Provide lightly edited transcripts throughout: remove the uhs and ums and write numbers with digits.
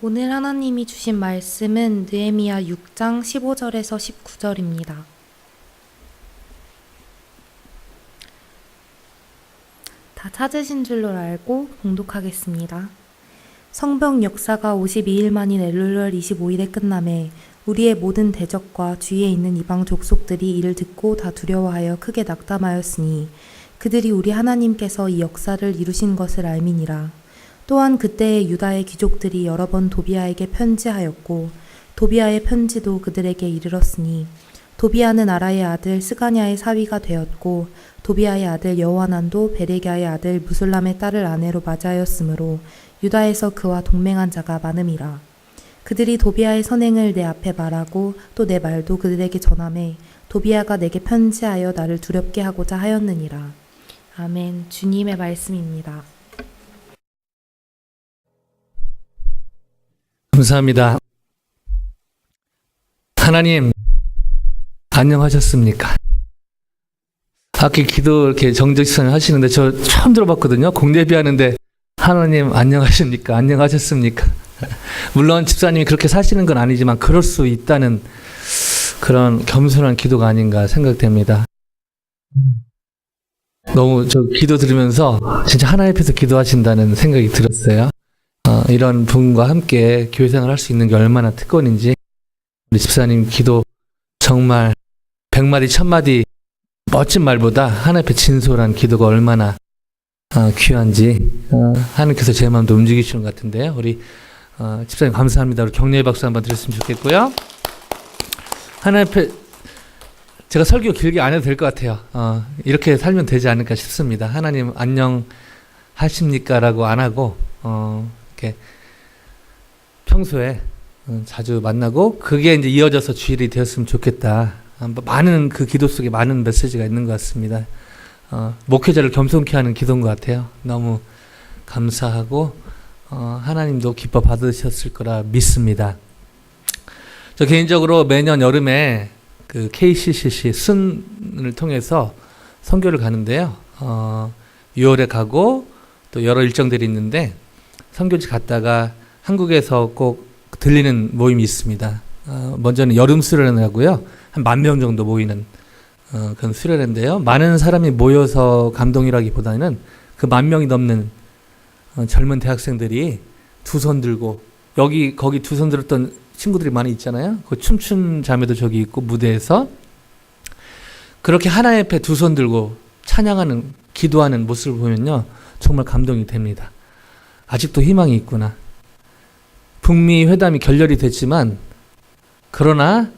오늘 하나님이 주신 말씀은 느헤미야 6장 15절에서 19절입니다. 다 찾으신 줄로 알고 봉독하겠습니다. 성벽 역사가 52일 만인 엘룰월 25일에 끝남에 우리의 모든 대적과 주위에 있는 이방 족속들이 이를 듣고 다 두려워하여 크게 낙담하였으니 그들이 우리 하나님께서 이 역사를 이루신 것을 알미니라. 또한 그때에 유다의 귀족들이 여러 번 도비아에게 편지하였고 도비아의 편지도 그들에게 이르렀으니 도비아는 아라의 아들 스가냐의 사위가 되었고 도비아의 아들 여호하난도 베레기야의 아들 무술람의 딸을 아내로 맞이하였으므로 유다에서 그와 동맹한 자가 많음이라. 그들이 도비아의 선행을 내 앞에 말하고 또 내 말도 그들에게 전하매 도비아가 내게 편지하여 나를 두렵게 하고자 하였느니라. 아멘. 주님의 말씀입니다. 감사합니다. 하나님, 안녕하셨습니까? 아까 기도 이렇게 정적시선 하시는데 저 처음 들어봤거든요. 공예비 하는데 하나님 안녕하십니까? 안녕하셨습니까? 물론 집사님이 그렇게 사시는 건 아니지만 그럴 수 있다는 그런 겸손한 기도가 아닌가 생각됩니다. 너무 저 기도 들으면서 진짜 하나님 앞에서 기도하신다는 생각이 들었어요. 이런 분과 함께 교회 생활을 할 수 있는 게 얼마나 특권인지, 우리 집사님 기도 정말 100마디 1000마디 멋진 말보다 하나님 앞에 진솔한 기도가 얼마나 귀한지 하나님께서 제 마음도 움직이시는 것 같은데요. 우리 집사님 감사합니다. 우리 격려의 박수 한번 드렸으면 좋겠고요. 하나님 앞에 제가 설교 길게 안 해도 될 것 같아요. 이렇게 살면 되지 않을까 싶습니다. 하나님 안녕하십니까? 라고 안 하고 이렇게 평소에 자주 만나고 그게 이제 이어져서 주일이 되었으면 좋겠다. 많은 그 기도 속에 많은 메시지가 있는 것 같습니다. 목회자를 겸손케 하는 기도인 것 같아요. 너무 감사하고 하나님도 기뻐 받으셨을 거라 믿습니다. 저 개인적으로 매년 여름에 그 KCCC 순을 통해서 선교를 가는데요. 6월에 가고 또 여러 일정들이 있는데 선교지 갔다가 한국에서 꼭 들리는 모임이 있습니다. 먼저는 여름 수련회고요. 한 10,000명 정도 모이는 그런 수련회인데요. 많은 사람이 모여서 감동이라기보다는 그 10,000명이 넘는 젊은 대학생들이 두 손 들고 거기 두 손 들었던 친구들이 많이 있잖아요. 그 춤춘 자매도 저기 있고 무대에서 그렇게 하나님 앞에 두 손 들고 찬양하는 기도하는 모습을 보면요. 정말 감동이 됩니다. 아직도 희망이 있구나. 북미 회담이 결렬이 됐지만 그러나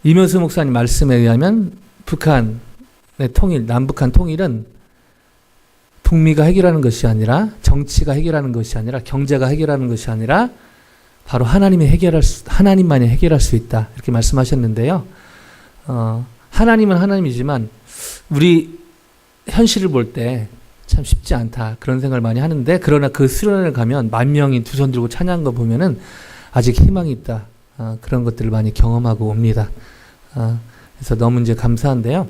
이면수 목사님 말씀에 의하면 북한의 통일, 남북한 통일은 북미가 해결하는 것이 아니라 정치가 해결하는 것이 아니라 경제가 해결하는 것이 아니라 바로 하나님만이 해결할 수 있다. 이렇게 말씀하셨는데요. 하나님은 하나님이지만 우리 현실을 볼 때 참 쉽지 않다. 그런 생각을 많이 하는데 그러나 그 수련회를 가면 10,000명이 두 손 들고 찬양한 거 보면은 아직 희망이 있다. 그런 것들을 많이 경험하고 옵니다. 그래서 너무 이제 감사한데요.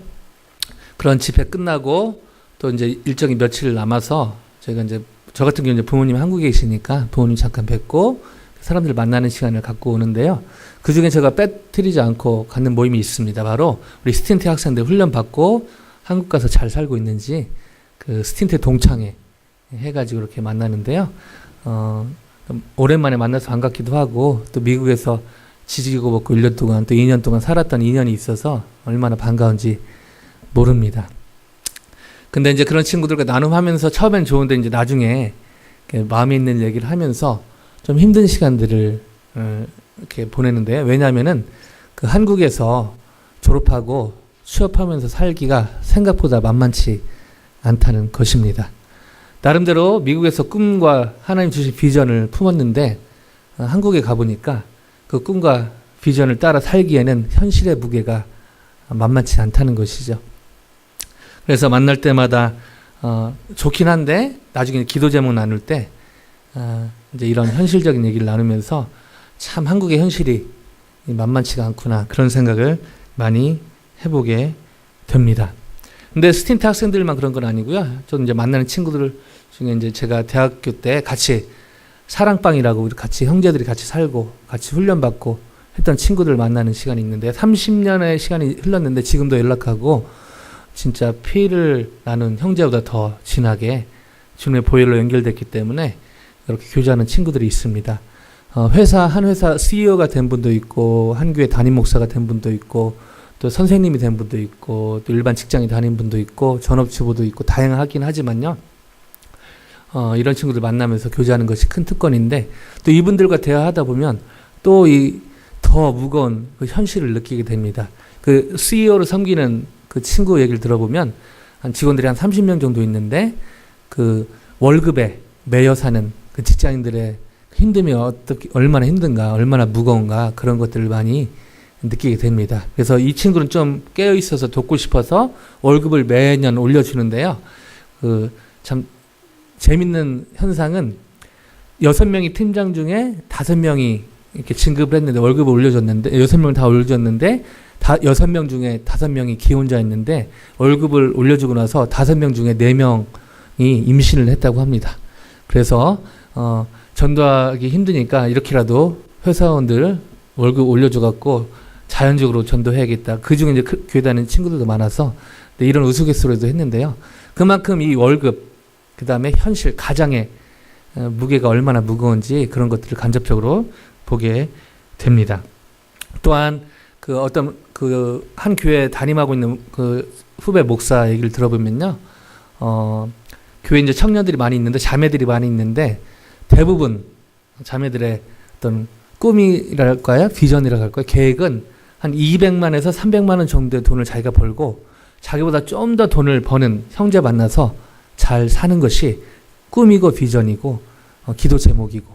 그런 집회 끝나고 또 이제 일정이 며칠 남아서 저희가 이제 저 같은 경우는 부모님 한국에 계시니까 부모님 잠깐 뵙고 사람들 만나는 시간을 갖고 오는데요. 그 중에 제가 빼뜨리지 않고 갖는 모임이 있습니다. 바로 우리 스틴트 학생들 훈련 받고 한국 가서 잘 살고 있는지 그 스틴트 동창회 해가지고 이렇게 만나는데요. 오랜만에 만나서 반갑기도 하고 또 미국에서 지지고 먹고 1년 동안 또 2년 동안 살았던 인연이 있어서 얼마나 반가운지 모릅니다. 근데 이제 그런 친구들과 나눔하면서 처음엔 좋은데 이제 나중에 마음에 있는 얘기를 하면서 좀 힘든 시간들을 이렇게 보내는데요. 왜냐하면은 그 한국에서 졸업하고 취업하면서 살기가 생각보다 만만치 않다는 것입니다. 나름대로 미국에서 꿈과 하나님 주신 비전을 품었는데 한국에 가보니까 그 꿈과 비전을 따라 살기에는 현실의 무게가 만만치 않다는 것이죠. 그래서 만날 때마다 좋긴 한데 나중에 기도 제목 나눌 때 이제 이런 현실적인 얘기를 나누면서 참 한국의 현실이 만만치가 않구나 그런 생각을 많이 해보게 됩니다. 근데 스틴트 학생들만 그런 건 아니고요. 저는 이제 만나는 친구들 중에 이제 제가 대학교 때 같이 사랑방이라고 같이 형제들이 같이 살고 같이 훈련받고 했던 친구들 만나는 시간이 있는데 30년의 시간이 흘렀는데 지금도 연락하고 진짜 피를 나눈 형제보다 더 진하게 주님의 보혈로 연결됐기 때문에 이렇게 교제하는 친구들이 있습니다. 한 회사 CEO가 된 분도 있고 한 교회 담임 목사가 된 분도 있고 또 선생님이 된 분도 있고 또 일반 직장에 다닌 분도 있고 전업주부도 있고 다양하긴 하지만요. 이런 친구들 만나면서 교제하는 것이 큰 특권인데 또 이분들과 대화하다 보면 또 더 무거운 그 현실을 느끼게 됩니다. 그 CEO를 섬기는 그 친구 얘기를 들어보면 직원들이 한 30명 정도 있는데 그 월급에 매여 사는 그 직장인들의 힘듦이 얼마나 힘든가, 얼마나 무거운가 그런 것들을 많이 느끼게 됩니다. 그래서 이 친구는 좀 깨어 있어서 돕고 싶어서 월급을 매년 올려주는데요. 참 재밌는 현상은 6명이 팀장 중에 5명이 이렇게 진급을 했는데 월급을 올려줬는데 6명 다 올려줬는데 6명 중에 5명이 기혼자였는데 월급을 올려주고 나서 5명 중에 4명이 임신을 했다고 합니다. 그래서 전도하기 힘드니까 이렇게라도 회사원들 월급 올려줘갖고 자연적으로 전도해야겠다. 그중에 이제 교회 다니는 친구들도 많아서 이런 우스갯소리도 했는데요. 그만큼 이 월급 그 다음에 현실 가장의 무게가 얼마나 무거운지 그런 것들을 간접적으로 보게 됩니다. 또한 한 교회 담임하고 있는 그 후배 목사 얘기를 들어보면요, 교회 이제 청년들이 많이 있는데 자매들이 많이 있는데 대부분 자매들의 어떤 꿈이랄까요, 비전이라고 할까요, 계획은 한 200만에서 300만 원 정도의 돈을 자기가 벌고 자기보다 좀 더 돈을 버는 형제 만나서 잘 사는 것이 꿈이고 비전이고 기도 제목이고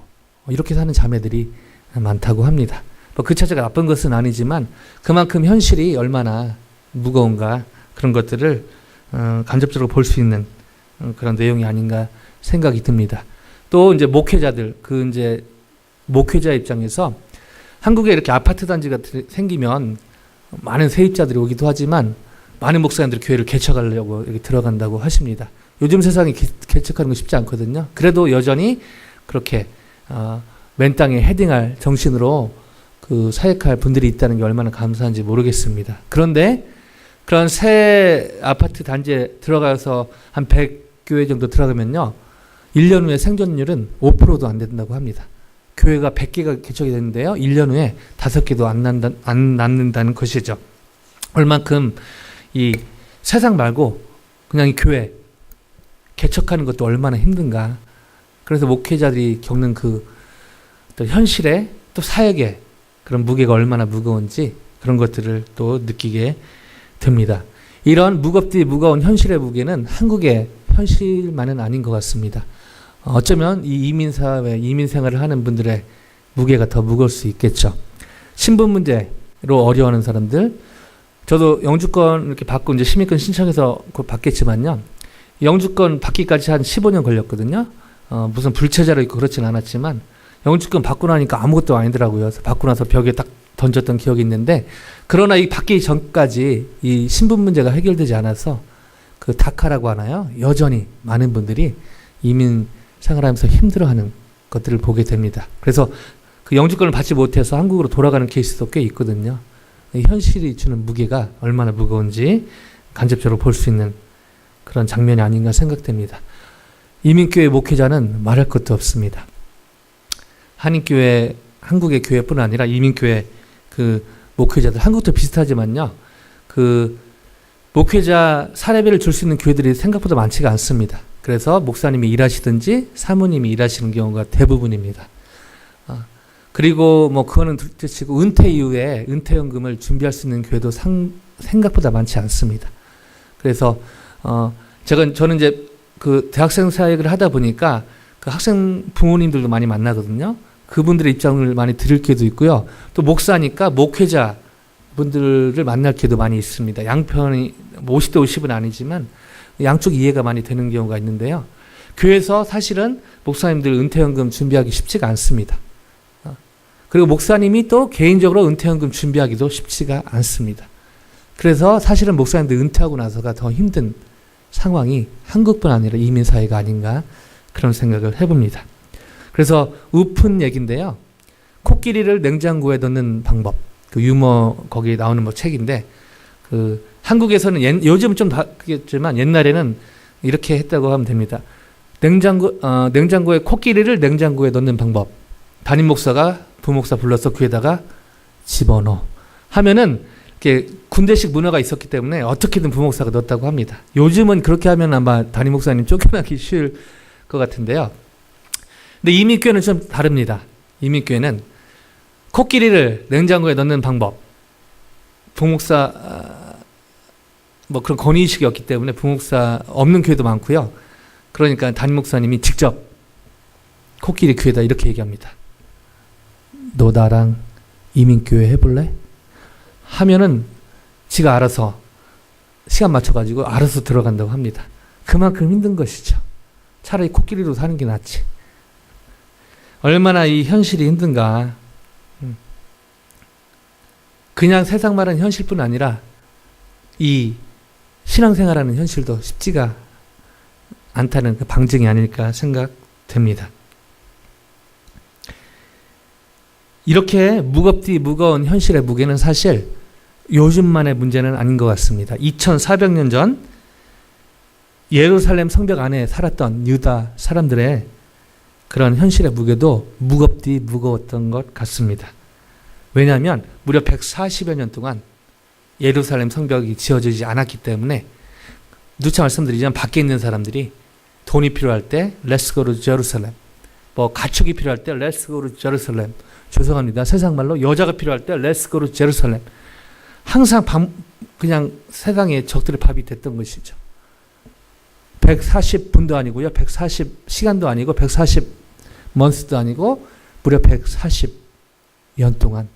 이렇게 사는 자매들이 많다고 합니다. 그 자체가 나쁜 것은 아니지만 그만큼 현실이 얼마나 무거운가 그런 것들을 간접적으로 볼 수 있는 그런 내용이 아닌가 생각이 듭니다. 또 이제 목회자들 이제 목회자 입장에서 한국에 이렇게 아파트 단지가 생기면 많은 세입자들이 오기도 하지만 많은 목사님들이 교회를 개척하려고 이렇게 들어간다고 하십니다. 요즘 세상에 개척하는 건 쉽지 않거든요. 그래도 여전히 그렇게 맨 땅에 헤딩할 정신으로 그 사역할 분들이 있다는 게 얼마나 감사한지 모르겠습니다. 그런데 그런 새 아파트 단지에 들어가서 한 100교회 정도 들어가면요, 1년 후에 생존율은 5%도 안 된다고 합니다. 교회가 100개가 개척이 됐는데요, 1년 후에 5개도 안 낳는다는 것이죠. 얼만큼 이 세상 말고 그냥 이 교회 개척하는 것도 얼마나 힘든가. 그래서 목회자들이 겪는 또 현실에 또 사역에 그런 무게가 얼마나 무거운지 그런 것들을 또 느끼게 됩니다. 이런 무거운 현실의 무게는 한국의 현실만은 아닌 것 같습니다. 어쩌면 이 이민사회, 이민 생활을 하는 분들의 무게가 더 무거울 수 있겠죠. 신분 문제로 어려워하는 사람들, 저도 영주권 이렇게 받고 이제 시민권 신청해서 곧 받겠지만요, 영주권 받기까지 한 15년 걸렸거든요. 무슨 불체자로 있고 그렇진 않았지만 영주권 받고 나니까 아무것도 아니더라고요. 그래서 받고 나서 벽에 딱 던졌던 기억이 있는데, 그러나 이 받기 전까지 이 신분 문제가 해결되지 않아서 그 다카라고 하나요? 여전히 많은 분들이 이민 생활하면서 힘들어하는 것들을 보게 됩니다. 그래서 그 영주권을 받지 못해서 한국으로 돌아가는 케이스도 꽤 있거든요. 이 현실이 주는 무게가 얼마나 무거운지 간접적으로 볼 수 있는 그런 장면이 아닌가 생각됩니다. 이민교회 목회자는 말할 것도 없습니다. 한인교회, 한국의 교회뿐 아니라 이민교회 그 목회자들, 한국도 비슷하지만요, 그 목회자 사례비를 줄 수 있는 교회들이 생각보다 많지가 않습니다. 그래서 목사님이 일하시든지 사모님이 일하시는 경우가 대부분입니다. 그리고 뭐 그거는 둘째치고 은퇴 이후에 은퇴연금을 준비할 수 있는 교회도 생각보다 많지 않습니다. 그래서 저는 이제 그 대학생 사역을 하다 보니까 그 학생 부모님들도 많이 만나거든요. 그분들의 입장을 많이 들을 기회도 있고요. 또 목사니까 목회자 분들을 만날 기회도 많이 있습니다. 양편이 50대 50은 아니지만 양쪽 이해가 많이 되는 경우가 있는데요. 교회에서 사실은 목사님들 은퇴연금 준비하기 쉽지가 않습니다. 그리고 목사님이 또 개인적으로 은퇴연금 준비하기도 쉽지가 않습니다. 그래서 사실은 목사님들 은퇴하고 나서가 더 힘든 상황이 한국뿐 아니라 이민사회가 아닌가 그런 생각을 해봅니다. 그래서 우픈 얘기인데요. 코끼리를 냉장고에 넣는 방법. 그 유머 거기 나오는 뭐 책인데 그 한국에서는 요즘은 좀 바뀌었지만 옛날에는 이렇게 했다고 하면 됩니다. 냉장고에 코끼리를 냉장고에 넣는 방법. 담임 목사가 부목사 불러서 귀에다가 집어넣어 하면은 이렇게 군대식 문화가 있었기 때문에 어떻게든 부목사가 넣었다고 합니다. 요즘은 그렇게 하면 아마 담임 목사님 쫓겨나기 쉬울 것 같은데요. 근데 이민교회는 좀 다릅니다. 이민교회는 코끼리를 냉장고에 넣는 방법. 부목사 뭐 그런 권위의식이 없기 때문에 부목사 없는 교회도 많고요. 그러니까 담임 목사님이 직접 코끼리 교회다 이렇게 얘기합니다. 너 나랑 이민교회 해볼래? 하면은 지가 알아서 시간 맞춰가지고 알아서 들어간다고 합니다. 그만큼 힘든 것이죠. 차라리 코끼리로 사는 게 낫지. 얼마나 이 현실이 힘든가. 그냥 세상 말하는 현실뿐 아니라 이 신앙생활하는 현실도 쉽지가 않다는 그 방증이 아닐까 생각됩니다. 이렇게 무거운 현실의 무게는 사실 요즘만의 문제는 아닌 것 같습니다. 2400년 전 예루살렘 성벽 안에 살았던 유다 사람들의 그런 현실의 무게도 무거웠던 것 같습니다. 왜냐하면 무려 140여 년 동안 예루살렘 성벽이 지어지지 않았기 때문에 누차 말씀드리지만 밖에 있는 사람들이 돈이 필요할 때 Let's go to Jerusalem, 뭐 가축이 필요할 때 Let's go to Jerusalem, 죄송합니다. 세상 말로 여자가 필요할 때 Let's go to Jerusalem, 항상 그냥 세상에 적들의 밥이 됐던 것이죠. 140분도 아니고요, 140시간도 아니고 140months도 아니고 무려 140년 동안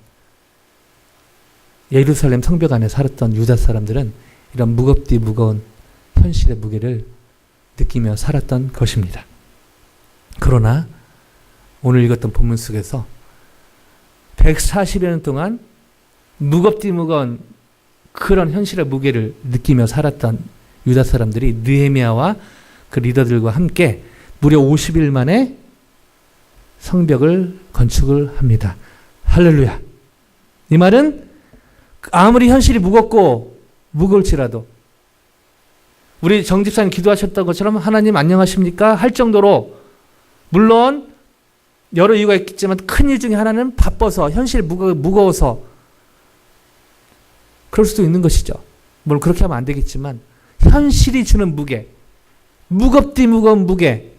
예루살렘 성벽 안에 살았던 유다 사람들은 이런 무거운 현실의 무게를 느끼며 살았던 것입니다. 그러나 오늘 읽었던 본문 속에서 140여 년 동안 무거운 그런 현실의 무게를 느끼며 살았던 유다 사람들이 느헤미야와 그 리더들과 함께 무려 50일 만에 성벽을 건축을 합니다. 할렐루야. 이 말은 아무리 현실이 무거울지라도 우리 정 집사님 기도하셨던 것처럼 하나님 안녕하십니까? 할 정도로, 물론 여러 이유가 있겠지만 큰 이유 중에 하나는 바빠서 현실이 무거워서 그럴 수도 있는 것이죠. 물론 그렇게 하면 안 되겠지만 현실이 주는 무게, 무거운 무게.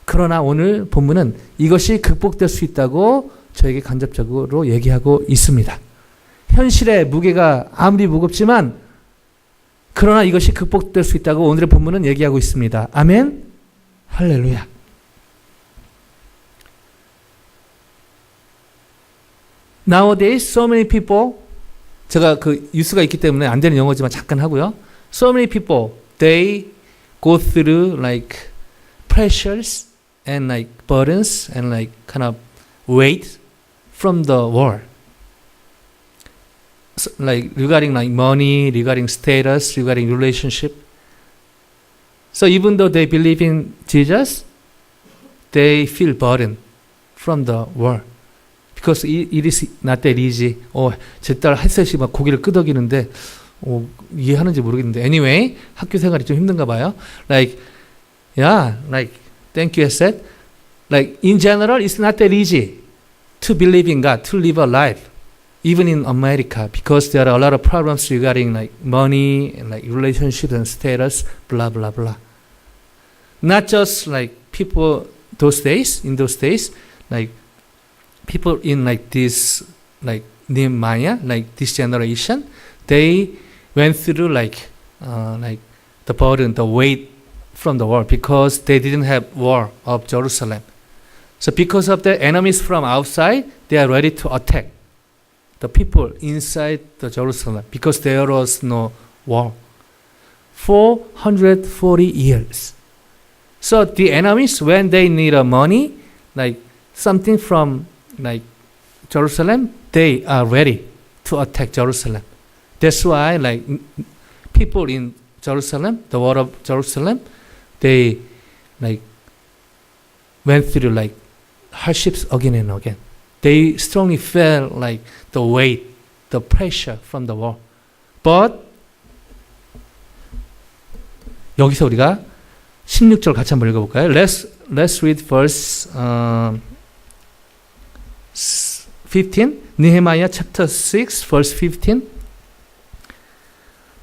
그러나 오늘 본문은 이것이 극복될 수 있다고 저에게 간접적으로 얘기하고 있습니다. 현실의 무게가 아무리 무겁지만 그러나 이것이 극복될 수 있다고 오늘의 본문은 얘기하고 있습니다. 아멘. 할렐루야. Nowadays, so many people, 제가 그 뉴스가 있기 때문에 안 되는 영어지만 잠깐 하고요. So many people, they go through like pressures and like burdens and like kind of weight from the war. So, like regarding like money, regarding status, regarding relationship. So even though they believe in Jesus, they feel burden from the war. Because it is not that easy. 제 딸 햇셋이 막 고기를 끄덕이는데 이해하는지 모르겠는데 anyway 학교 생활이 좀 힘든가 봐요. Like thank you 햇셋. Like in general, it's not that easy to believe in God, to live a life, even in America, because there are a lot of problems regarding like money and like relationships and status, blah blah blah. Not just like people in those days, like people in like this, like Nehemiah, like this generation, they went through like the burden, the weight from the war because they didn't have war of Jerusalem. So because of the enemies from outside, they are ready to attack the people inside the Jerusalem because there was no war. 440 years. So the enemies, when they need money, like something from like Jerusalem, they are ready to attack Jerusalem. That's why like people in Jerusalem, the wall of Jerusalem, they like went through like hardships again and again. They strongly felt like the weight, the pressure from the war. But 여기서 우리가 16절 같이 한번 읽어볼까요? Let's read verse 15. Nehemiah chapter 6 verse 15.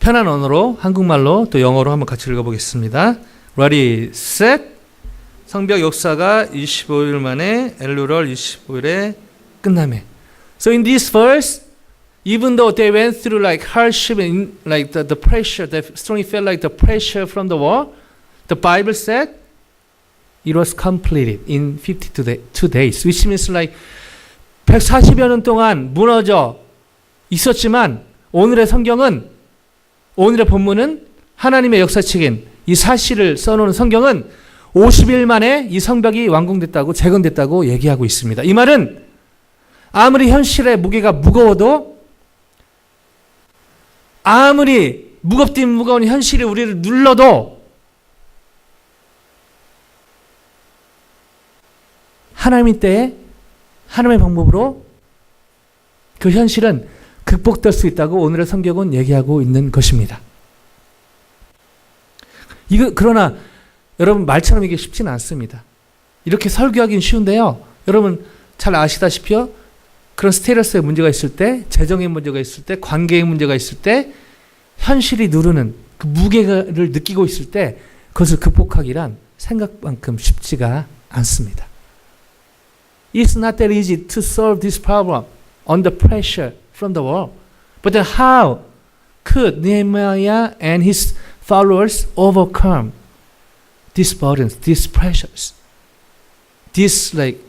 편한 언어로 한국말로 또 영어로 한번 같이 읽어보겠습니다. Ready, set. 성벽 역사가 25일 만에 엘루럴 25일에 끝나매. So in this verse, even though they went through like hardship and like the pressure, they strongly felt like the pressure from the war, the Bible said it was completed in 52 days, which means like 140여 년 동안 무너져 있었지만 오늘의 성경은, 오늘의 본문은 하나님의 역사책인 이 사실을 써놓은 성경은 50일 만에 이 성벽이 완공됐다고, 재건됐다고 얘기하고 있습니다. 이 말은 아무리 현실의 무게가 무거워도, 아무리 무겁디 무거운 현실이 우리를 눌러도 하나님의 때에 하나님의 방법으로 그 현실은 극복될 수 있다고 오늘의 성경은 얘기하고 있는 것입니다. 그러나 여러분, 말처럼 이게 쉽지는 않습니다. 이렇게 설교하기는 쉬운데요. 여러분 잘 아시다시피요. 그런 스테이러스의 문제가 있을 때, 재정의 문제가 있을 때, 관계의 문제가 있을 때, 현실이 누르는 그 무게를 느끼고 있을 때 그것을 극복하기란 생각만큼 쉽지가 않습니다. It's not that easy to solve this problem under pressure from the world. But then how could Nehemiah and his followers overcome these burdens, these pressures, this like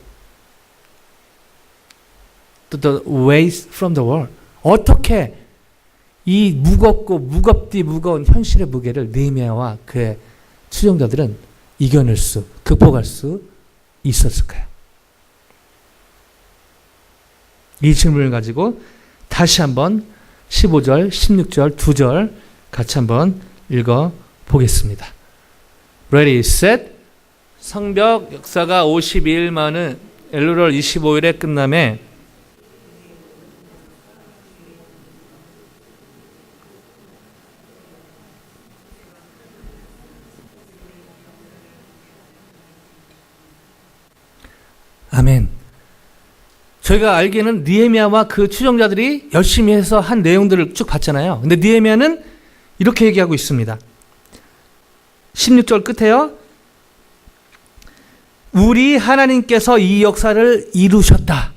the weight from the world? 어떻게 이 무겁디 무거운 현실의 무게를 느헤미야와 그의 추종자들은 이겨낼 수, 극복할 수 있었을까요? 이 질문을 가지고 다시 한번 15절, 16절, 2절 같이 한번 읽어 보겠습니다. Ready, set. 성벽 역사가 52일 만에 엘루럴 25일에 끝남에 아멘. 저희가 알기에는 느헤미야와 그 추종자들이 열심히 해서 한 내용들을 쭉 봤잖아요. 근데 느헤미야는 이렇게 얘기하고 있습니다. 16절 끝에요. 우리 하나님께서 이 역사를 이루셨다.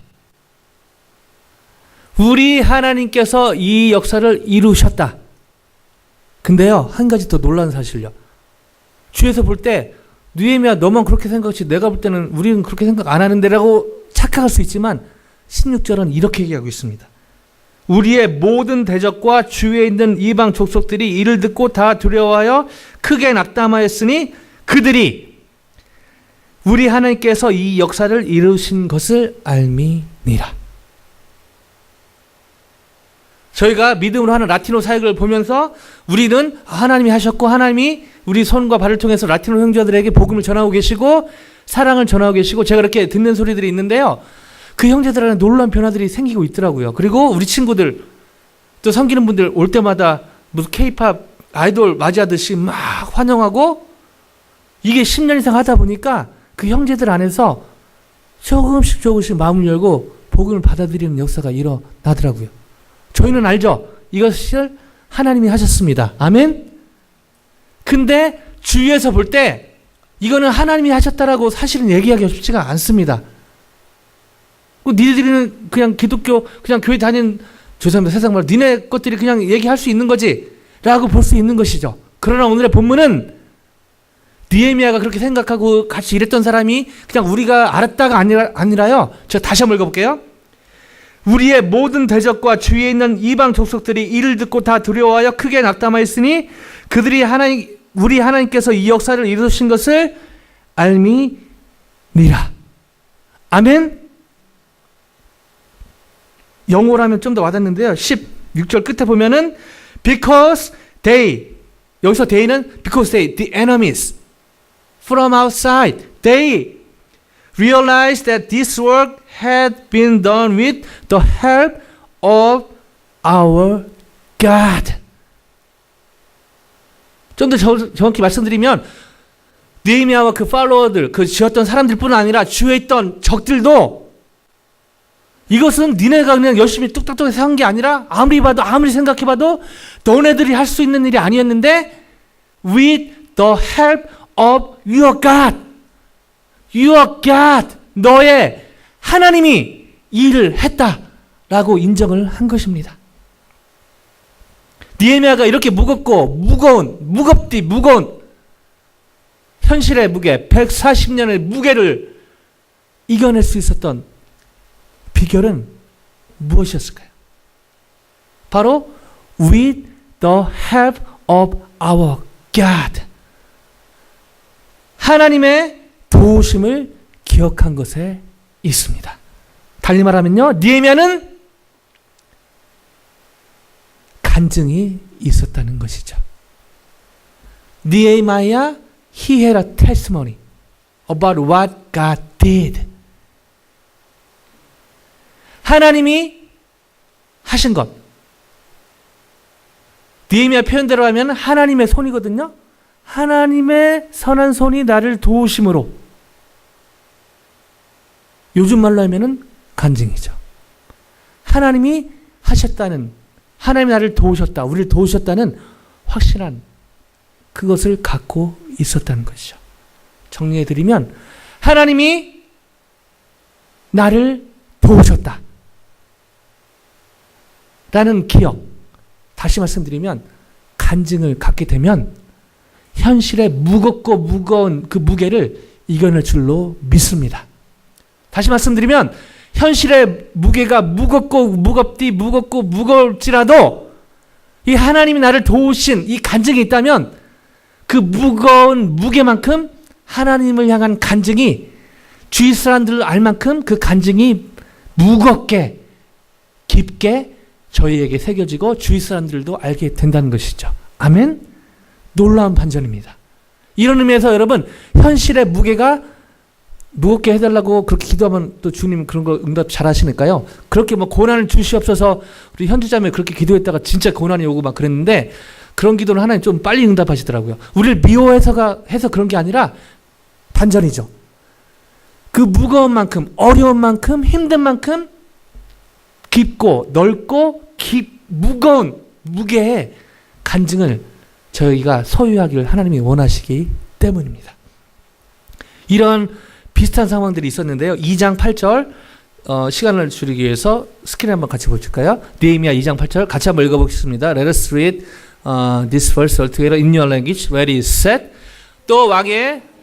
우리 하나님께서 이 역사를 이루셨다. 근데요, 한 가지 더 놀라운 사실요. 주에서 볼 때 느헤미야 너만 그렇게 생각하지, 내가 볼 때는 우리는 그렇게 생각 안 하는데라고 착각할 수 있지만 16절은 이렇게 얘기하고 있습니다. 우리의 모든 대적과 주위에 있는 이방 족속들이 이를 듣고 다 두려워하여 크게 낙담하였으니 그들이 우리 하나님께서 이 역사를 이루신 것을 알미니라. 저희가 믿음으로 하는 라틴어 사역을 보면서 우리는 하나님이 하셨고, 하나님이 우리 손과 발을 통해서 라틴어 형제들에게 복음을 전하고 계시고 사랑을 전하고 계시고, 제가 이렇게 듣는 소리들이 있는데요. 그 형제들한테 놀라운 변화들이 생기고 있더라고요. 그리고 우리 친구들, 또 섬기는 분들 올 때마다 무슨 K-팝 아이돌 맞이하듯이 막 환영하고, 이게 10년 이상 하다 보니까 그 형제들 안에서 조금씩 마음을 열고 복음을 받아들이는 역사가 일어나더라고요. 저희는 알죠? 이것을 하나님이 하셨습니다. 아멘? 근데 주위에서 볼 때 이거는 하나님이 하셨다라고 사실은 얘기하기가 쉽지가 않습니다. 니네들은 그냥 기독교, 그냥 교회 다니는, 죄송합니다, 세상 말로 니네 것들이 그냥 얘기할 수 있는 거지 라고 볼 수 있는 것이죠. 그러나 오늘의 본문은 느헤미야가 그렇게 생각하고 같이 일했던 사람이 그냥 우리가 알았다가 아니라요. 제가 다시 한번 읽어볼게요. 우리의 모든 대적과 주위에 있는 이방 족속들이 이를 듣고 다 두려워하여 크게 낙담하였으니 그들이 우리 하나님께서 이 역사를 이루신 것을 알미니라. 아멘. 영어로 하면 좀 더 와닿는데요. 16절 끝에 보면은 because they, 여기서 they는 because they, the enemies from outside, they realized that this work had been done with the help of our God. 좀 더 정확히 말씀드리면 느헤미야와 그 팔로워들, 그 지었던 사람들뿐 아니라 주위에 있던 적들도 이것은 니네가 그냥 열심히 뚝딱뚝딱 한 게 아니라 아무리 봐도 아무리 생각해봐도 너네들이 할 수 있는 일이 아니었는데 with the help of your God, your God, 너의 하나님이 이 일을 했다라고 인정을 한 것입니다. 느헤미야가 이렇게 무거운 현실의 무게, 140년의 무게를 이겨낼 수 있었던 비결은 무엇이었을까요? 바로 with the help of our God. 하나님의 도우심을 기억한 것에 있습니다. 달리 말하면요, 느헤미야는 간증이 있었다는 것이죠. Nehemiah, he had a testimony about what God did. 하나님이 하신 것. 느헤미야 표현대로 하면 하나님의 손이거든요. 하나님의 선한 손이 나를 도우심으로. 요즘 말로 하면은 간증이죠. 하나님이 하셨다는, 하나님이 나를 도우셨다, 우리를 도우셨다는 확실한 그것을 갖고 있었다는 것이죠. 정리해드리면 하나님이 나를 도우셨다 라는 기억, 다시 말씀드리면 간증을 갖게 되면 현실의 무겁고 무거운 그 무게를 이겨낼 줄로 믿습니다. 다시 말씀드리면 현실의 무게가 무겁고 무거울지라도 이 하나님이 나를 도우신 이 간증이 있다면 그 무거운 무게만큼 하나님을 향한 간증이 주위 사람들을 알 만큼 그 간증이 무겁게 깊게 저희에게 새겨지고 주위 사람들도 알게 된다는 것이죠. 아멘? 놀라운 반전입니다. 이런 의미에서 여러분, 현실의 무게가 무겁게 해달라고 그렇게 기도하면 또 주님 그런 거 응답 잘 하시니까요. 그렇게 뭐 고난을 주시옵소서, 우리 현주자매 그렇게 기도했다가 진짜 고난이 오고 막 그랬는데 그런 기도는 하나님 좀 빨리 응답하시더라고요. 우리를 미워해서 그런 게 아니라 반전이죠. 그 무거운 만큼, 어려운 만큼, 힘든 만큼 깊고 넓고 무거운 무게의 간증을 저희가 소유하기를 하나님이 원하시기 때문입니다. 이런 비슷한 상황들이 있었는데요. 2장 8절 시간을 줄이기 위해서 스크린 한번 같이 보실까요? 느헤미야 2장 8절 같이 한번 읽어보겠습니다. Let us read this verse all together in your language. Ready, set. 또 왕의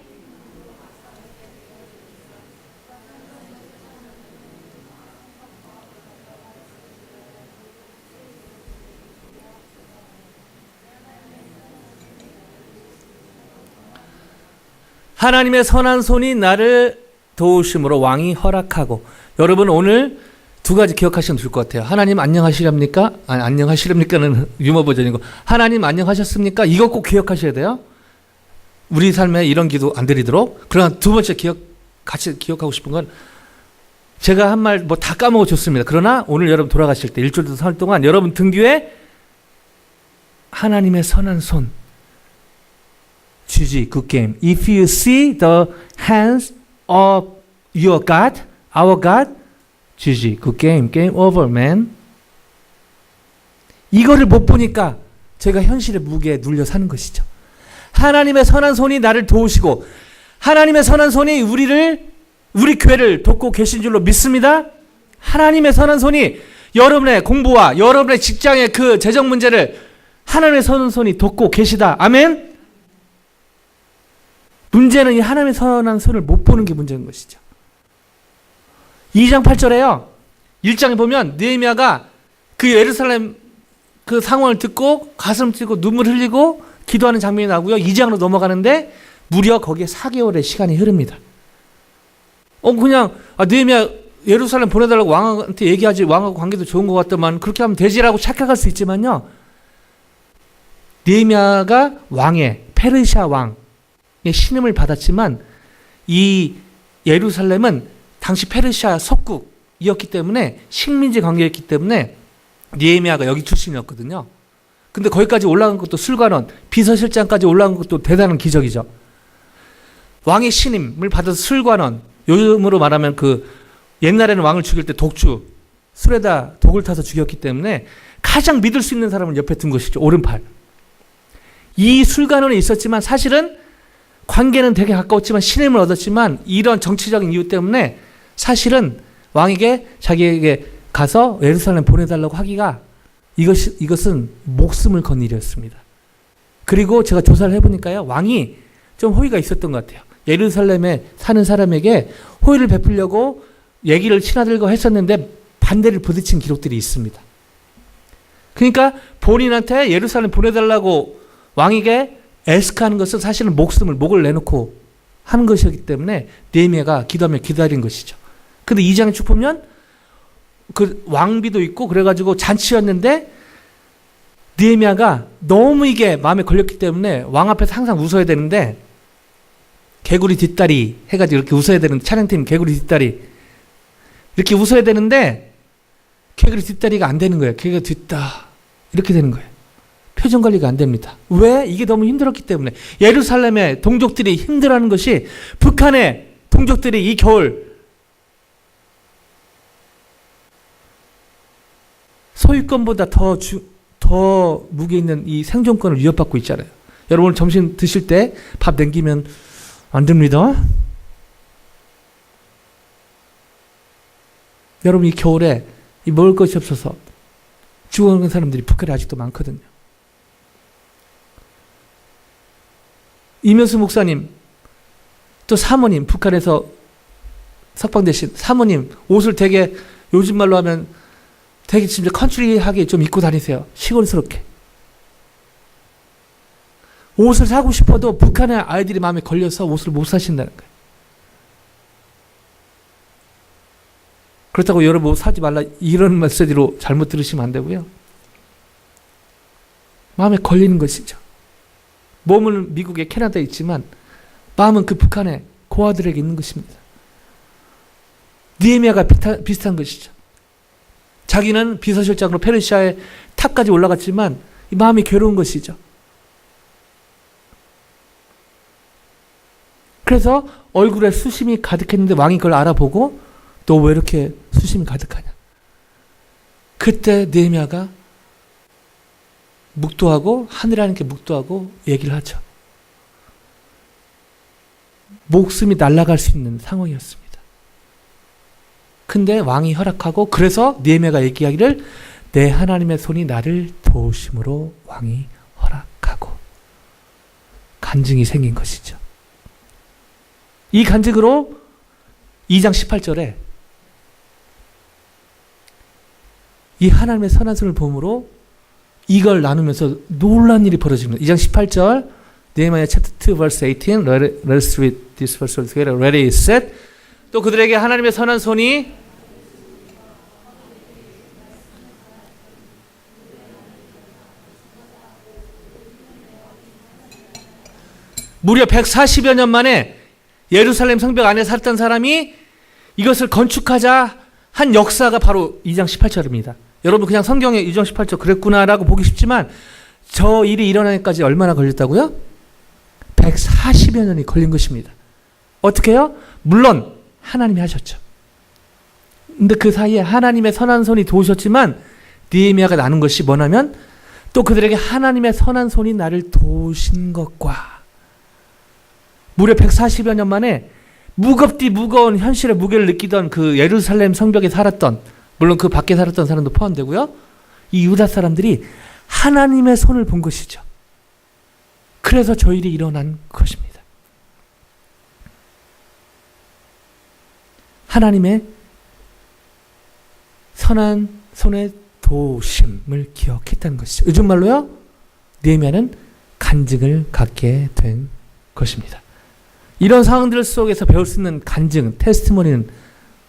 하나님의 선한 손이 나를 도우심으로 왕이 허락하고. 여러분 오늘 두 가지 기억하시면 좋을 것 같아요. 하나님 안녕하시렵니까? 아니, 안녕하시렵니까는 유머 버전이고, 하나님 안녕하셨습니까? 이거 꼭 기억하셔야 돼요. 우리 삶에 이런 기도 안 드리도록. 그러나 두 번째 같이 기억하고 싶은 건, 제가 한 말 뭐 다 까먹어 줬습니다. 그러나 오늘 여러분 돌아가실 때 일주일 살 동안 여러분 등 뒤에 하나님의 선한 손, GG, good game. If you see the hands of your God, our God, GG, good game. Game over, man. 이거를 못 보니까 제가 현실의 무게에 눌려 사는 것이죠. 하나님의 선한 손이 나를 도우시고 하나님의 선한 손이 우리 교회를 돕고 계신 줄로 믿습니다. 하나님의 선한 손이 여러분의 공부와 여러분의 직장의 그 재정 문제를 하나님의 선한 손이 돕고 계시다. 아멘. 문제는 이 하나님의 선한 손을 못 보는 게 문제인 것이죠. 2장 8절에요. 1장에 보면 느헤미야가 그 예루살렘 그 상황을 듣고 가슴 찌고 눈물 흘리고 기도하는 장면이 나오고요. 2장으로 넘어가는데 무려 거기에 4개월의 시간이 흐릅니다. 그냥 느헤미야 예루살렘 보내달라고 왕한테 얘기하지, 왕하고 관계도 좋은 것 같더만 그렇게 하면 되지라고 착각할 수 있지만요. 느헤미야가 페르시아 왕의 신임을 받았지만 이 예루살렘은 당시 페르시아 속국이었기 때문에 식민지 관계였기 때문에 느헤미야가 여기 출신이었거든요. 근데 거기까지 올라간 것도 술관원, 비서실장까지 올라간 것도 대단한 기적이죠. 왕의 신임을 받아서 술관원, 요즘으로 말하면 그 옛날에는 왕을 죽일 때 독주, 술에다 독을 타서 죽였기 때문에 가장 믿을 수 있는 사람을 옆에 둔 것이죠. 오른팔. 이 술관원에 있었지만 사실은 관계는 되게 가까웠지만 신임을 얻었지만 이런 정치적인 이유 때문에 사실은 왕에게 자기에게 가서 예루살렘 보내달라고 하기가 이것은 목숨을 건 일이었습니다. 그리고 제가 조사를 해보니까요. 왕이 좀 호의가 있었던 것 같아요. 예루살렘에 사는 사람에게 호의를 베풀려고 얘기를 친아들과 했었는데 반대를 부딪힌 기록들이 있습니다. 그러니까 본인한테 예루살렘 보내달라고 왕에게 애스크하는 것은 사실은 목을 내놓고 하는 것이기 때문에 느헤미야가 기도하며 기다린 것이죠. 근데 2장에 쭉 보면 그 왕비도 있고 그래가지고 잔치였는데 느헤미야가 너무 이게 마음에 걸렸기 때문에 왕 앞에서 항상 웃어야 되는데 개구리 뒷다리 해가지고 이렇게 웃어야 되는 찬양팀 개구리 뒷다리 이렇게 웃어야 되는데 개구리 뒷다리가 안 되는 거예요. 개구리 뒷다 이렇게 되는 거예요. 표정 관리가 안 됩니다. 왜? 이게 너무 힘들었기 때문에. 예루살렘의 동족들이 힘들어하는 것이 북한의 동족들이 이 겨울 소유권보다 더 무게 있는 이 생존권을 위협받고 있잖아요. 여러분 점심 드실 때 밥 남기면 안 됩니다. 여러분 이 겨울에 이 먹을 것이 없어서 죽어가는 사람들이 북한에 아직도 많거든요. 이면수 목사님 또 사모님 북한에서 석방되신 사모님 옷을 되게 요즘 말로 하면 되게 진짜 컨트리하게 좀 입고 다니세요. 시골스럽게. 옷을 사고 싶어도 북한의 아이들이 마음에 걸려서 옷을 못 사신다는 거예요. 그렇다고 여러분 사지 말라 이런 메시지로 잘못 들으시면 안 되고요. 마음에 걸리는 것이죠. 몸은 미국에 캐나다에 있지만 마음은 그 북한의 고아들에게 있는 것입니다. 느헤미야가 비슷한 것이죠. 자기는 비서실장으로 페르시아의 탑까지 올라갔지만 이 마음이 괴로운 것이죠. 그래서 얼굴에 수심이 가득했는데 왕이 그걸 알아보고 너 왜 이렇게 수심이 가득하냐. 그때 느헤미야가 묵도하고 하늘하나님께 묵도하고 얘기를 하죠. 목숨이 날아갈 수 있는 상황이었습니다. 근데 왕이 허락하고 그래서 느헤미야가 얘기하기를 내 하나님의 손이 나를 도우심으로 왕이 허락하고 간증이 생긴 것이죠. 이 간증으로 2장 18절에 이 하나님의 선한 손을 보므로 이걸 나누면서 놀라운 일이 벌어집니다. 2장 18절 Nehemiah chapter 2 verse 18 Let's read this verse together. Ready, set. 또 그들에게 하나님의 선한 손이 무려 140여 년 만에 예루살렘 성벽 안에 살았던 사람이 이것을 건축하자 한 역사가 바로 2장 18절입니다. 여러분 그냥 성경에 2장 18절 그랬구나라고 보기 쉽지만 저 일이 일어나기까지 얼마나 걸렸다고요? 140여 년이 걸린 것입니다. 어떻게 해요? 물론 하나님이 하셨죠. 근데 그 사이에 하나님의 선한 손이 도우셨지만 느헤미야가 나눈 것이 뭐냐면 또 그들에게 하나님의 선한 손이 나를 도우신 것과 무려 140여 년 만에 무거운 현실의 무게를 느끼던 그 예루살렘 성벽에 살았던 물론 그 밖에 살았던 사람도 포함되고요. 이 유다 사람들이 하나님의 손을 본 것이죠. 그래서 저 일이 일어난 것입니다. 하나님의 선한 손의 도우심을 기억했다는 것이죠. 요즘 말로요. 느헤미야는 간증을 갖게 된 것입니다. 이런 상황들 속에서 배울 수 있는 간증, 테스티모니는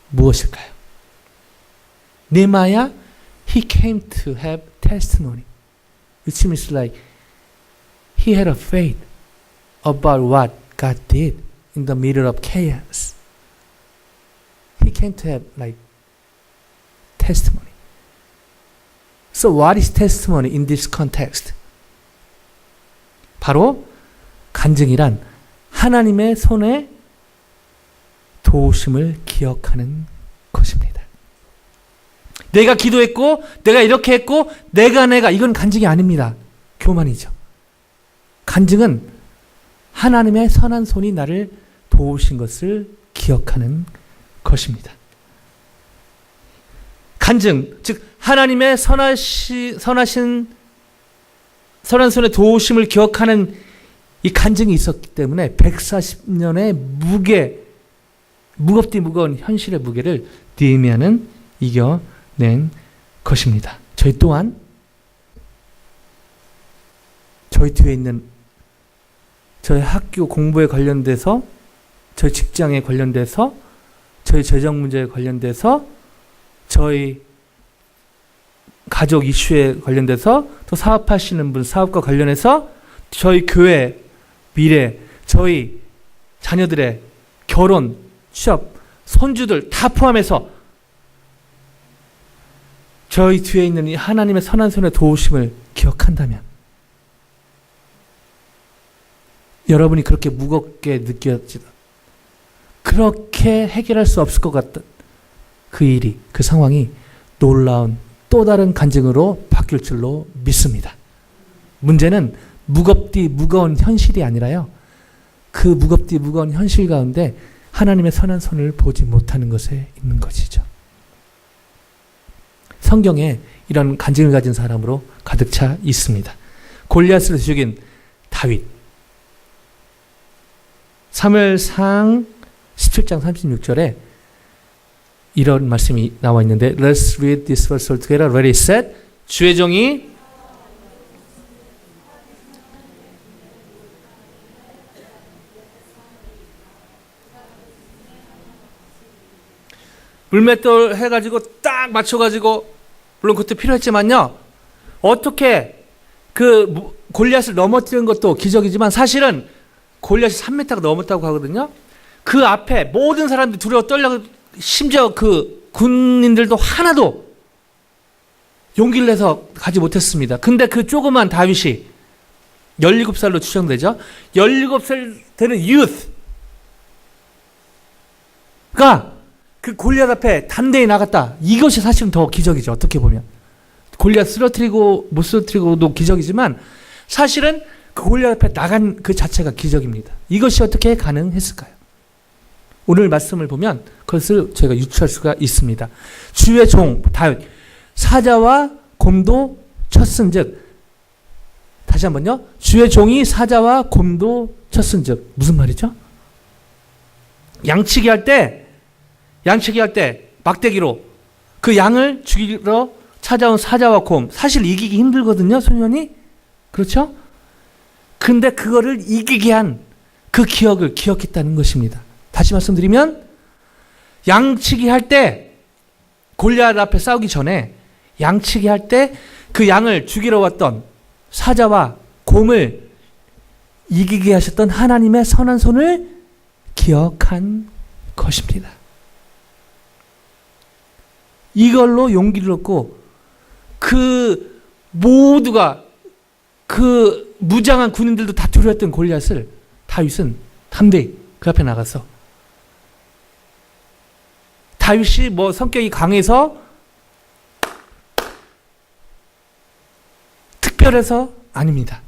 무엇일까요? Nehemiah, he came to have testimony, which means like he had a faith about what God did in the middle of chaos. came to have like testimony. So what is testimony in this context? 바로 간증이란 하나님의 손에 도우심을 기억하는 것입니다. 내가 기도했고 내가 이렇게 했고 내가 이건 간증이 아닙니다. 교만이죠. 간증은 하나님의 선한 손이 나를 도우신 것을 기억하는 것입니다. 간증, 즉 하나님의 선한 손의 도우심을 기억하는 이 간증이 있었기 때문에 140년의 무겁디 무거운 현실의 무게를 느헤미야는 이겨낸 것입니다. 저희 또한 저희 뒤에 있는 저희 학교 공부에 관련돼서 저희 직장에 관련돼서 저희 재정 문제에 관련돼서 저희 가족 이슈에 관련돼서 또 사업하시는 분 사업과 관련해서 저희 교회 미래 저희 자녀들의 결혼 취업 손주들 다 포함해서 저희 뒤에 있는 이 하나님의 선한 손의 도우심을 기억한다면 여러분이 그렇게 무겁게 느껴지던 그렇게 해결할 수 없을 것 같던 그 일이 그 상황이 놀라운 또 다른 간증으로 바뀔 줄로 믿습니다. 문제는 무겁디 무거운 현실이 아니라요. 그 무겁디 무거운 현실 가운데 하나님의 선한 손을 보지 못하는 것에 있는 것이죠. 성경에 이런 간증을 가진 사람으로 가득 차 있습니다. 골리앗을 죽인 다윗. 사무엘상 17장 36절에 이런 말씀이 나와 있는데 Let's read this verse all together. Ready, set. 주의 종이 물맷돌 해가지고 딱 맞춰가지고 물론 그것도 필요했지만요. 어떻게 그 골리앗을 넘어뜨린 것도 기적이지만 사실은 골리앗이 3m가 넘었다고 하거든요. 그 앞에 모든 사람들이 두려워 떨려 심지어 그 군인들도 하나도 용기를 내서 가지 못했습니다. 근데 그 조그만 다윗이 17살로 추정되죠. 17살 되는 youth가 그 골리앗 앞에 단대히 나갔다. 이것이 사실은 더 기적이죠. 어떻게 보면. 골리앗 쓰러뜨리고 못 쓰러뜨리고도 기적이지만 사실은 그 골리앗 앞에 나간 그 자체가 기적입니다. 이것이 어떻게 가능했을까요? 오늘 말씀을 보면 그것을 저희가 유추할 수가 있습니다. 주의 종 다윗 사자와 곰도 쳤은즉 다시 한번요. 주의 종이 사자와 곰도 쳤은즉 무슨 말이죠? 양치기 할 때 막대기로 그 양을 죽이러 찾아온 사자와 곰 사실 이기기 힘들거든요. 소년이 그렇죠? 근데 그거를 이기게 한 그 기억을 기억했다는 것입니다. 다시 말씀드리면 양치기 할 때 골리앗 앞에 싸우기 전에 양치기 할 때 그 양을 죽이러 왔던 사자와 곰을 이기게 하셨던 하나님의 선한 손을 기억한 것입니다. 이걸로 용기를 얻고 그 모두가 그 무장한 군인들도 다 두려웠던 골리앗을 다윗은 담대히 그 앞에 나가서 다윗이 뭐 성격이 강해서 특별해서 아닙니다.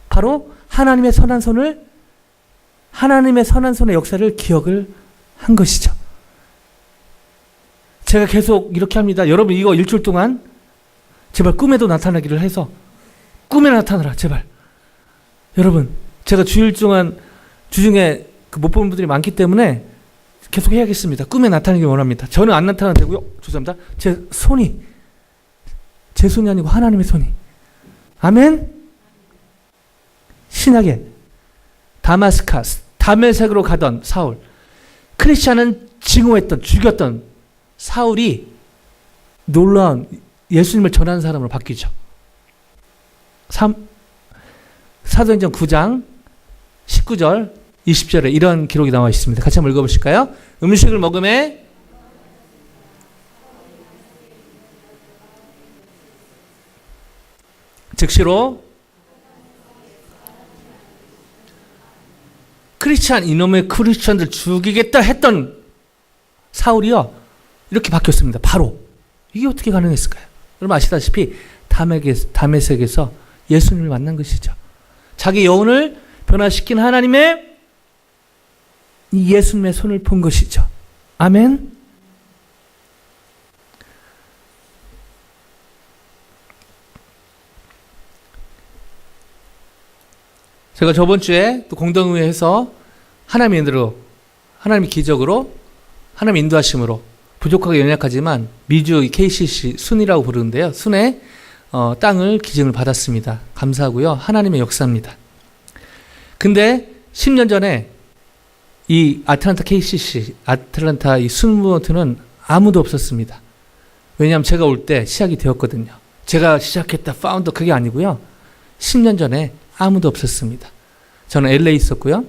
바로 하나님의 선한 손의 역사를 기억을 한 것이죠. 제가 계속 이렇게 합니다. 여러분 이거 일주일 동안 제발 꿈에도 나타나기를 해서 꿈에 나타나라 제발. 여러분 제가 주일 동안 주중에 못 보는 분들이 많기 때문에 계속 해야겠습니다. 꿈에 나타나길 원합니다. 저는 안 나타나도 되고요. 죄송합니다. 제 손이 아니고 하나님의 손이. 아멘. 신약에 다메섹으로 가던 사울, 크리스찬은 증오했던 죽였던 사울이 놀라운 예수님을 전하는 사람으로 바뀌죠. 사도행전 9장 19절 20절에 이런 기록이 나와 있습니다. 같이 한번 읽어보실까요? 음식을 먹음에 즉시로 크리스찬, 이놈의 크리스찬들 죽이겠다 했던 사울이요, 이렇게 바뀌었습니다. 바로. 이게 어떻게 가능했을까요? 여러분 아시다시피 다메섹에서 예수님을 만난 것이죠. 자기 영혼을 변화시킨 하나님의 예수님의 손을 본 것이죠. 아멘. 제가 저번 주에 또 공동의회에서 하나님의 인도로, 하나님의 기적으로, 하나님의 인도하심으로 부족하게 연약하지만 미주 KCC 순이라고 부르는데요. 순의 땅을 기증을 받았습니다. 감사하고요. 하나님의 역사입니다. 근데 10년 전에 이 아틀란타 KCC, 아틀란타 이 순무원트는 아무도 없었습니다. 왜냐하면 제가 올 때 시작이 되었거든요. 제가 시작했다, 파운더, 그게 아니고요. 10년 전에 아무도 없었습니다. 저는 LA 있었고요.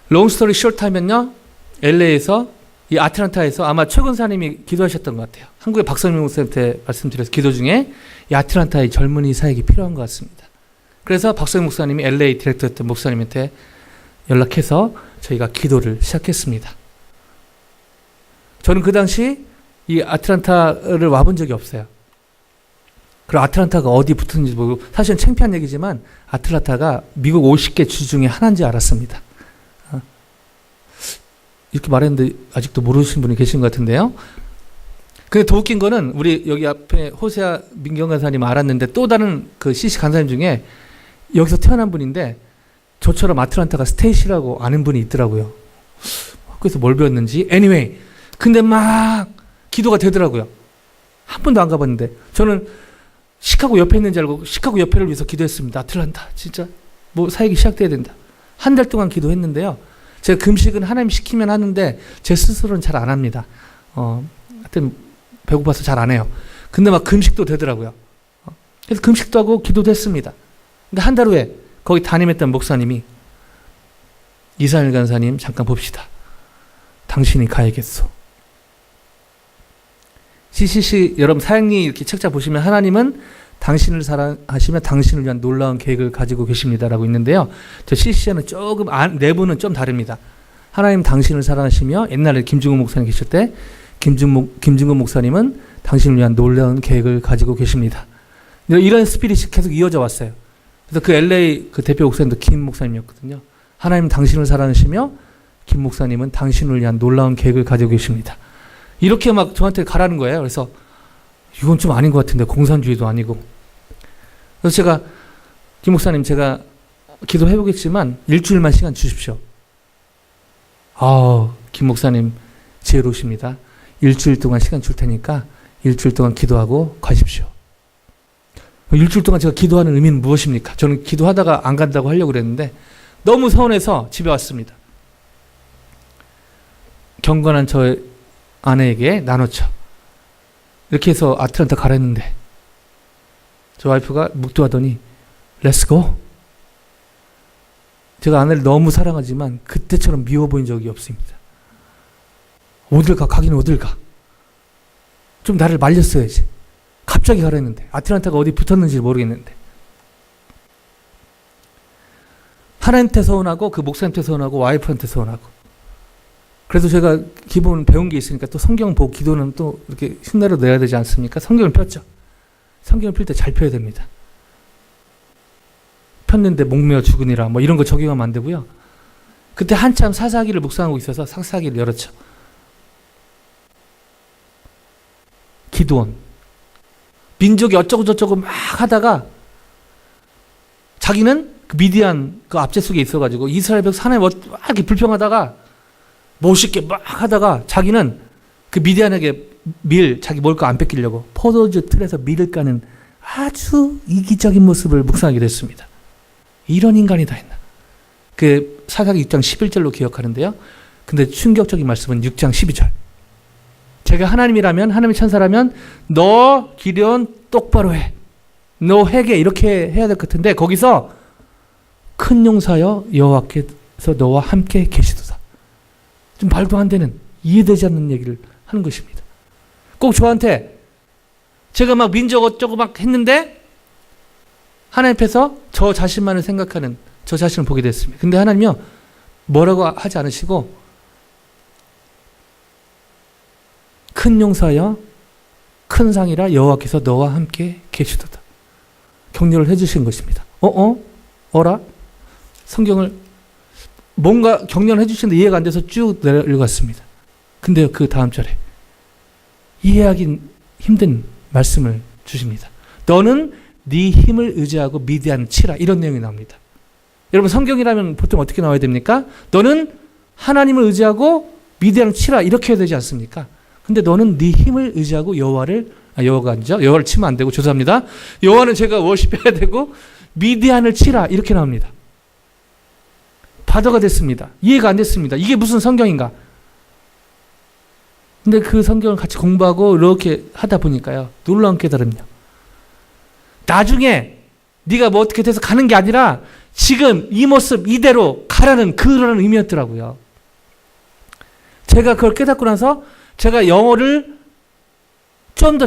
롱스토리 숏하면요, LA에서 이 아틀란타에서 아마 최근사님이 기도하셨던 것 같아요. 한국의 박성민 목사님한테 말씀드려서 기도 중에 이 아틀란타의 젊은이 사역이 필요한 것 같습니다. 그래서 박성민 목사님이 LA 디렉터였던 목사님한테 연락해서 저희가 기도를 시작했습니다. 저는 그 당시 이 아틀란타를 와본 적이 없어요. 그리고 아틀란타가 어디 붙었는지 모르고, 사실은 창피한 얘기지만 아틀란타가 미국 50개 주 중에 하나인지 알았습니다. 이렇게 말했는데 아직도 모르시는 분이 계신 것 같은데요. 근데 더 웃긴 거는 우리 여기 앞에 호세아 민경 간사님 알았는데 또 다른 그 CC 간사님 중에 여기서 태어난 분인데 저처럼 아틀란타가 스테이시라고 아는 분이 있더라고요. 학교에서 뭘 배웠는지. anyway. 근데 막 기도가 되더라고요. 한 번도 안 가봤는데. 저는 시카고 옆에 있는 줄 알고 시카고 옆에를 위해서 기도했습니다. 아틀란타. 진짜 뭐 사역이 시작돼야 된다. 한 달 동안 기도했는데요. 제가 금식은 하나님 시키면 하는데 제 스스로는 잘 안 합니다. 하여튼 배고파서 잘 안 해요. 근데 막 금식도 되더라고요. 그래서 금식도 하고 기도도 했습니다. 근데 한 달 후에 거기 담임했던 목사님이, 이상일 간사님 잠깐 봅시다. 당신이 가야겠소. CCC 여러분 사역리 이렇게 책자 보시면 하나님은 당신을 사랑하시며 당신을 위한 놀라운 계획을 가지고 계십니다라고 있는데요. 저 CCC는 조금 내부는 좀 다릅니다. 하나님 당신을 사랑하시며, 옛날에 김중근 목사님 계실 때 김중근 목사님은 당신을 위한 놀라운 계획을 가지고 계십니다. 이런 스피릿이 계속 이어져 왔어요. 그래서 그 LA 그 대표 목사님도 김 목사님이었거든요. 하나님 당신을 사랑하시며 김 목사님은 당신을 위한 놀라운 계획을 가지고 계십니다. 이렇게 막 저한테 가라는 거예요. 그래서 이건 좀 아닌 것 같은데, 공산주의도 아니고. 그래서 제가, 김 목사님 제가 기도해 보겠지만 일주일만 시간 주십시오. 김 목사님 지혜로우십니다. 일주일 동안 시간 줄 테니까 일주일 동안 기도하고 가십시오. 일주일 동안 제가 기도하는 의미는 무엇입니까? 저는 기도하다가 안 간다고 하려고 그랬는데 너무 서운해서 집에 왔습니다. 경건한 저 아내에게 나눴죠. 이렇게 해서 아틀란타 가라 했는데 저 와이프가 묵도하더니 렛츠고. 제가 아내를 너무 사랑하지만 그때처럼 미워 보인 적이 없습니다. 어딜 가? 가긴 어딜 가? 좀 나를 말렸어야지. 갑자기 가라 했는데, 아틀란타가 어디 붙었는지 모르겠는데. 하나님한테 서운하고 그 목사님한테 서운하고 와이프한테 서운하고. 그래서 제가 기본 배운 게 있으니까 또 성경 보고 기도는 또 이렇게 흉내로 내야 되지 않습니까? 성경을 폈죠. 성경을 필 때 잘 펴야 됩니다. 폈는데 목매어 죽으니라 뭐 이런 거 적용하면 안 되고요. 그때 한참 사사기를 묵상하고 있어서 사사기를 열었죠. 기드온. 민족이 어쩌고 저쩌고 막 하다가 자기는 그 미디안 그 압제 속에 있어가지고 이스라엘 벽 산에 막 이렇게 불평하다가 멋있게 막 하다가 자기는 그 미디안에게 자기 먹을 거 안 뺏기려고 포도주 틀에서 밀을 까는 아주 이기적인 모습을 묵상하게 됐습니다. 이런 인간이 다 있나. 그 사사기 6장 11절로 기억하는데요. 근데 충격적인 말씀은 6장 12절. 제가 하나님이라면, 하나님의 천사라면 너 기드온 똑바로 해. 너 회개 이렇게 해야 될 것 같은데 거기서 큰 용사여 여호와께서 너와 함께 계시도다. 좀 말도 안 되는, 이해되지 않는 얘기를 하는 것입니다. 꼭 저한테 제가 막 민족 어쩌고 막 했는데 하나님 앞에서 저 자신만을 생각하는 저 자신을 보게 됐습니다. 근데 하나님이요, 뭐라고 하지 않으시고 큰 용사여 큰 상이라 여호와께서 너와 함께 계시도다. 격려를 해주신 것입니다. 어라? 성경을 뭔가 격려를 해주시는데 이해가 안 돼서 쭉 내려갔습니다. 근데 그 다음 절에 이해하기 힘든 말씀을 주십니다. 너는 네 힘을 의지하고 미디안을 치라. 이런 내용이 나옵니다. 여러분, 성경이라면 보통 어떻게 나와야 됩니까? 너는 하나님을 의지하고 미디안을 치라. 이렇게 해야 되지 않습니까? 근데 너는 네 힘을 의지하고 여호와가 아니죠. 여호와를 치면 안 되고, 죄송합니다. 여호와는 제가 워십해야 되고 미디안을 치라. 이렇게 나옵니다. 바더가 됐습니다. 이해가 안 됐습니다. 이게 무슨 성경인가? 근데 그 성경을 같이 공부하고 이렇게 하다 보니까요, 놀라운 깨달음이요. 나중에 네가 뭐 어떻게 돼서 가는 게 아니라 지금 이 모습 이대로 가라는 그런 의미였더라고요. 제가 그걸 깨닫고 나서 제가 영어를 좀 더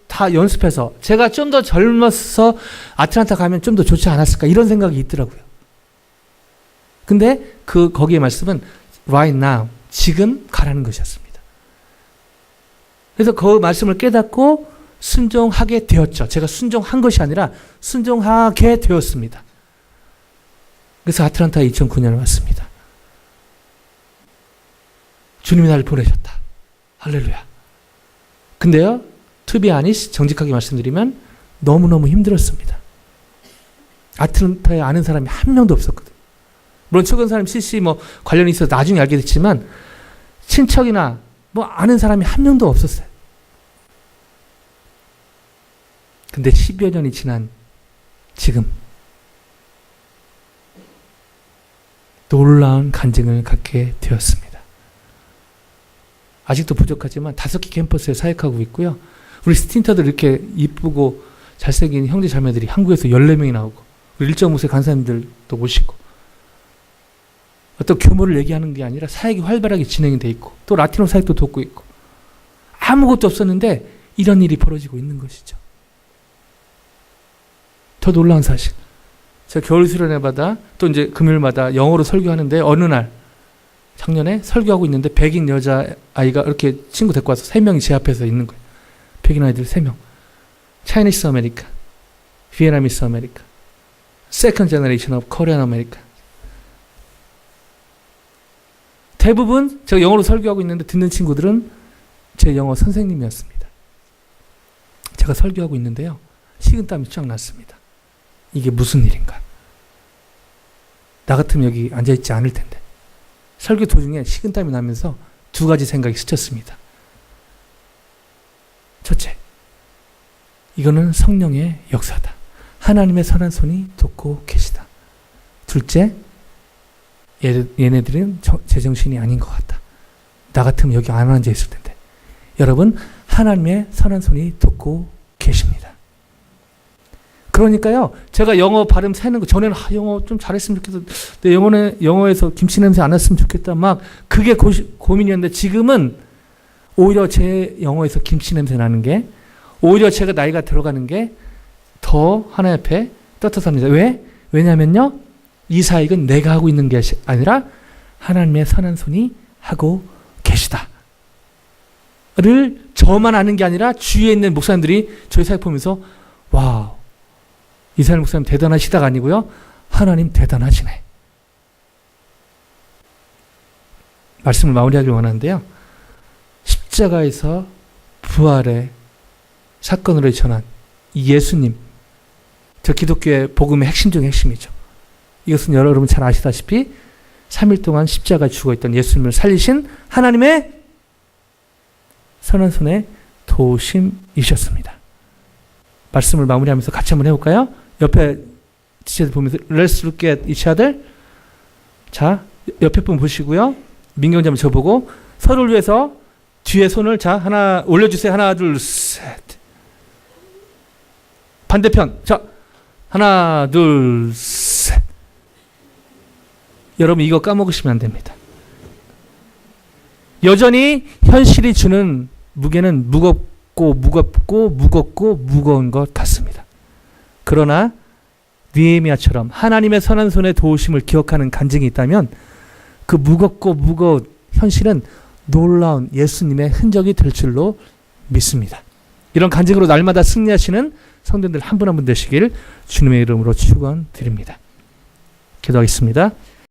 다 연습해서 제가 좀 더 젊어서 아틀란타 가면 좀 더 좋지 않았을까, 이런 생각이 있더라고요. 근데 거기에 말씀은 right now, 지금 가라는 것이었습니다. 그래서 그 말씀을 깨닫고 순종하게 되었죠. 제가 순종한 것이 아니라 순종하게 되었습니다. 그래서 아틀란타에 2009년에 왔습니다. 주님이 나를 보내셨다. 할렐루야. 근데요, to be honest, 정직하게 말씀드리면 너무너무 힘들었습니다. 아틀란타에 아는 사람이 한 명도 없었거든요. 물론 최근 사람 CC 관련이 있어서 나중에 알게 됐지만 친척이나 아는 사람이 한 명도 없었어요. 근데 10여 년이 지난 지금 놀라운 간증을 갖게 되었습니다. 아직도 부족하지만 5개 캠퍼스에 사역하고 있고요. 우리 스틴터들 이렇게 이쁘고 잘생긴 형제 자매들이 한국에서 14명이 나오고, 우리 1.5세 간사님들도 모시고, 어떤 규모를 얘기하는 게 아니라 사역이 활발하게 진행이 돼 있고, 또 라티노 사역도 돕고 있고, 아무것도 없었는데 이런 일이 벌어지고 있는 것이죠. 더 놀라운 사실. 제가 겨울 수련회마다 또 이제 금요일마다 영어로 설교하는데, 어느 날 작년에 설교하고 있는데 백인 여자아이가 이렇게 친구 데리고 와서 3명이 제 앞에서 있는 거예요. 백인 아이들 3명. 차이니스 아메리카, 비에나미스 아메리카, 세컨드 제너레이션 오브 코리안 아메리카. 대부분 제가 영어로 설교하고 있는데 듣는 친구들은 제 영어 선생님이었습니다. 제가 설교하고 있는데요, 식은땀이 쫙 났습니다. 이게 무슨 일인가? 나 같으면 여기 앉아있지 않을 텐데. 설교 도중에 식은땀이 나면서 2가지 생각이 스쳤습니다. 첫째, 이거는 성령의 역사다. 하나님의 선한 손이 돕고 계시다. 둘째, 얘네들은 제정신이 아닌 것 같다. 나 같으면 여기 안 앉아 있을 텐데. 여러분, 하나님의 선한 손이 돕고 계십니다. 그러니까요, 제가 영어 발음 세는 거, 전에는 영어 좀 잘했으면 좋겠다, 내 영어에서 김치 냄새 안 났으면 좋겠다, 막 그게 고민이었는데, 지금은 오히려 제 영어에서 김치 냄새 나는 게, 오히려 제가 나이가 들어가는 게 더 하나님 앞에 떳떳합니다. 왜? 왜냐면요, 이 사역은 내가 하고 있는 게 아니라 하나님의 선한 손이 하고 계시다 를 저만 아는 게 아니라 주위에 있는 목사님들이 저희 사역 보면서 와우, 이스라엘 목사님 대단하시다가 아니고요, 하나님 대단하시네. 말씀을 마무리하길 원하는데요, 십자가에서 부활의 사건으로 전한 이 예수님, 저 기독교의 복음의 핵심 중의 핵심이죠. 이것은 여러분 잘 아시다시피 3일 동안 십자가에 죽어있던 예수님을 살리신 하나님의 선한 손의 도우심이셨습니다. 말씀을 마무리하면서 같이 한번 해볼까요? 옆에 지체들 보면서 Let's look at each other. 자, 옆에 분 보시고요, 민경자 한번 저보고 서로를 위해서 뒤에 손을 하나 올려주세요. 하나, 둘, 셋. 반대편. 자, 하나, 둘, 셋. 여러분, 이거 까먹으시면 안 됩니다. 여전히 현실이 주는 무게는 무겁고 무거운 것 같습니다. 그러나 느헤미야처럼 하나님의 선한 손의 도우심을 기억하는 간증이 있다면 그 무겁고 무거운 현실은 놀라운 예수님의 흔적이 될 줄로 믿습니다. 이런 간증으로 날마다 승리하시는 성도들 한 분 한 분 되시길 주님의 이름으로 축원드립니다. 기도하겠습니다.